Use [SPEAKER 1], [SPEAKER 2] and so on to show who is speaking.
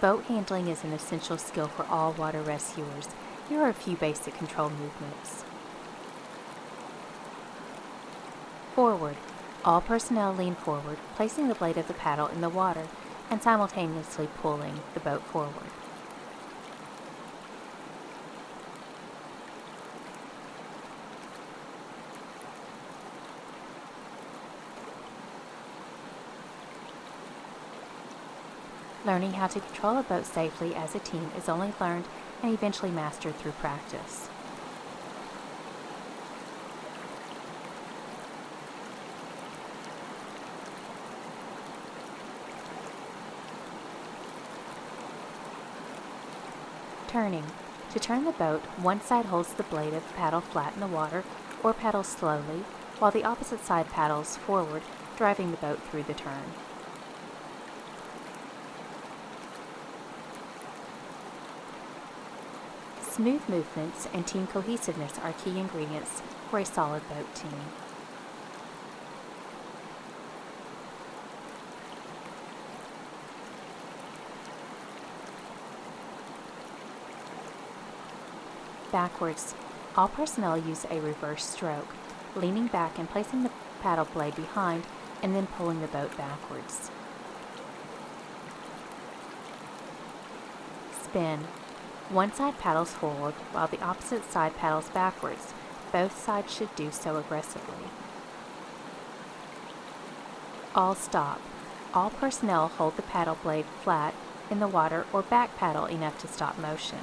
[SPEAKER 1] Boat handling is an essential skill for all water rescuers. Here are a few basic control movements. Forward. All personnel lean forward, placing the blade of the paddle in the water and simultaneously pulling the boat forward. Learning how to control a boat safely as a team is only learned and eventually mastered through practice. Turning. To turn the boat, one side holds the blade of the paddle flat in the water or paddles slowly, while the opposite side paddles forward, driving the boat through the turn. Smooth movements and team cohesiveness are key ingredients for a solid boat team. Backwards. All personnel use a reverse stroke, leaning back and placing the paddle blade behind and then pulling the boat backwards. Spin. One side paddles forward while the opposite side paddles backwards. Both sides should do so aggressively. All stop. All personnel hold the paddle blade flat in the water or back paddle enough to stop motion.